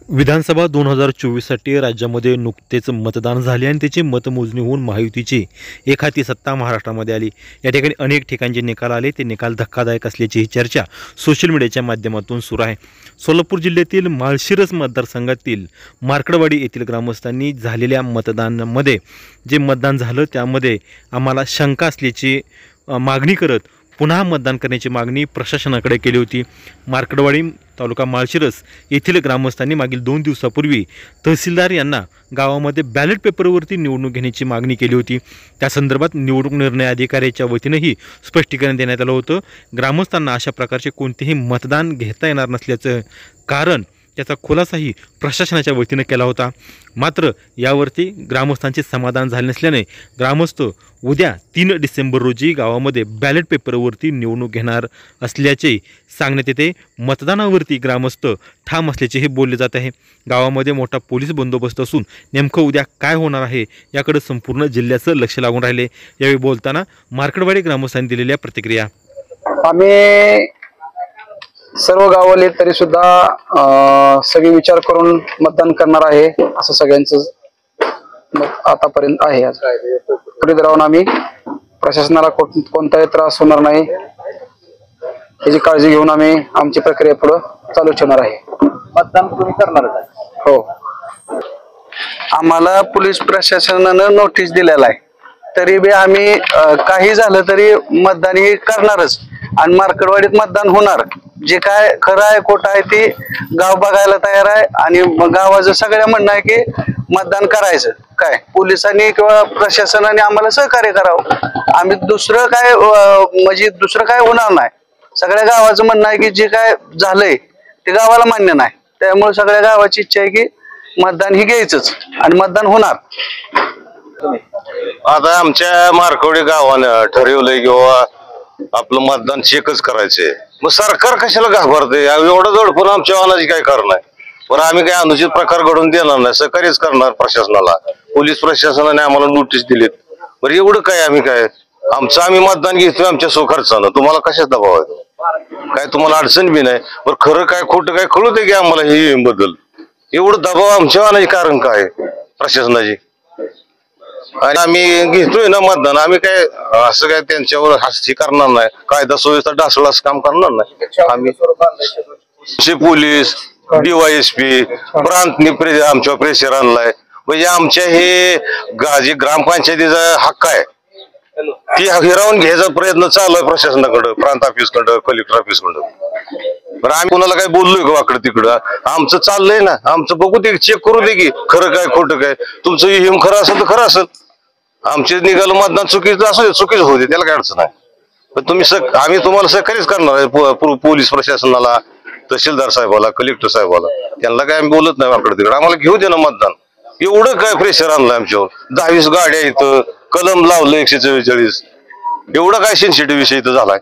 विधानसभा 2024 साठी राज्यामध्ये नुकतेच मतदान झाले आणि त्याची मतमोजणी होऊन महायुतीची एकहाती सत्ता महाराष्ट्रामध्ये आली। या ठिकाणी अनेक ठिकाणचे निकाल आले, ते निकाल धक्कादायक असल्याची ही चर्चा सोशल मीडियाच्या माध्यमातून सुरू आहे। सोलापूर जिल्ह्यातील माळशिरस मतदारसंघातील मार्कडवाडी येथील ग्रामस्थांनी झालेल्या मतदानामध्ये जे मतदान झालं त्यामध्ये आम्हाला शंका असल्याची मागणी करत पुन्हा मतदान करण्याची मागणी प्रशासनाकडे केली होती। मार्कडवाडी तालुका माळशिरस येथील ग्रामस्थांनी मागील 2 दिवसापूर्वी तहसीलदार यांना गावामध्ये बॅलेट पेपरवरती निवडणूक घेण्याची मागणी केली होती। त्या संदर्भात निवडणूक निर्णय अधिकाऱ्याच्या वतीनेही स्पष्टीकरण देण्यात आलं होतं। ग्रामस्थांना अशा प्रकारचे कोणतेही मतदान घेता येणार नसल्याचं कारण त्याचा खुलासाही प्रशासनाच्या वतीने केला होता। मात्र यावरती ग्रामस्थांचे समाधान झाले नसल्याने ग्रामस्थ उद्या 3 डिसेंबर रोजी गावामध्ये बॅलेट पेपरवरती निवडणूक घेणार असल्याचे सांगण्यात येते। मतदानावरती ग्रामस्थ ठाम असल्याचे हे बोलले जात आहे। गावामध्ये मोठा पोलीस बंदोबस्त असून नेमकं उद्या काय होणार आहे याकडे संपूर्ण जिल्ह्याचं लक्ष लागून राहिले। यावेळी बोलताना मार्कडवाडी ग्रामस्थांनी दिलेल्या प्रतिक्रिया। आम्ही सर्व गाववाले तरी सुद्धा सगळे विचार करून मतदान करणार आहे असं सगळ्यांचं मत आतापर्यंत आहे। पुढे राहून आम्ही प्रशासनाला कोणताही त्रास होणार नाही याची काळजी घेऊन आम्ही आमची प्रक्रिया पुढे चालू ठेवणार आहे। मतदान तुम्ही करणार आहे? हो, आम्हाला पोलीस प्रशासनानं नोटीस दिलेला आहे, तरी बी आम्ही काही झालं तरी मतदान हे करणारच आणि मार्कडवाडीत मतदान होणार। जे काय खरं आहे खोटं आहे ते गाव बघायला तयार आहे आणि गावाचं सगळ्या म्हणणं आहे की मतदान करायचं। काय पोलिसांनी किंवा प्रशासनाने आम्हाला सहकार्य करावं, आम्ही दुसरं काय म्हणजे दुसरं काय होणार नाही। सगळ्या गावाचं म्हणणं आहे की जे काय झालंय ते गावाला मान्य नाही, त्यामुळे सगळ्या गावाची इच्छा आहे की मतदान ही घ्यायचंच आणि मतदान होणार। आता आमच्या मार्कडवाडी गावानं ठरवलंय किंवा आपलं मतदान चेकच करायचंय, मग सरकार कशाला घाबरते? एवढं दडपण आमच्या वाहनाची काय कारण आहे? बरं आम्ही काय अनुचित प्रकार घडून देणार नाही, सहकार्यच करणार प्रशासनाला। पोलीस प्रशासनाने आम्हाला नोटीस दिलीत, बरं एवढं काय आम्ही काय आमचं आम्ही मतदान घेतोय आमच्या स्वखर्चानं, तुम्हाला कशाच दबाव आहे? काय तुम्हाला अडचण बी नाही, बरं खरं काय खोटं काय कळू दे की आम्हाला हे बदल एवढं दबाव आमच्या वाहनाची कारण काय प्रशासनाची? आणि आम्ही घेतोय ना मतदान, आम्ही काय असं काय त्यांच्यावर हस्ती करणार नाही, कायदा सुव्यवस्था ढासळं असं काम करणार नाही। आम्ही पोलीस DYSP प्रांतनी आमच्या प्रेशर आणलाय, म्हणजे आमच्या हे जे ग्रामपंचायतीचा हक्क आहे ती हिरावून घ्यायचा प्रयत्न चालू आहे प्रशासनाकडं, प्रांत ऑफिसकडं, कलेक्टर ऑफिसकडं। बरं आम्ही कोणाला काय बोललोय का वाकडं तिकडं? आमचं चाललंय ना, आमचं बघू दे, चेक करू दे की खरं काय खोटं काय। तुमचं हिम खरं असेल तर खरं असेल, आमचे निघालं मतदान चुकीचं असू चुकीचं होऊ दे, त्याला काय अडचण आहे? पण तुम्ही आम्ही तुम्हाला सहकार्यच करणार आहे, पोलीस प्रशासनाला, तहसीलदार साहेबाला, कलेक्टर साहेबाला, त्यांना काय आम्ही बोलत नाही वाकडं तिकडं, आम्हाला घेऊ दे ना मतदान। एवढं काय प्रेशर आणलं आमच्यावर? 10-20 गाड्या इथं, कलम लावलं 144, एवढा काय सेन्सिटिव्ह विषय इथं झालाय?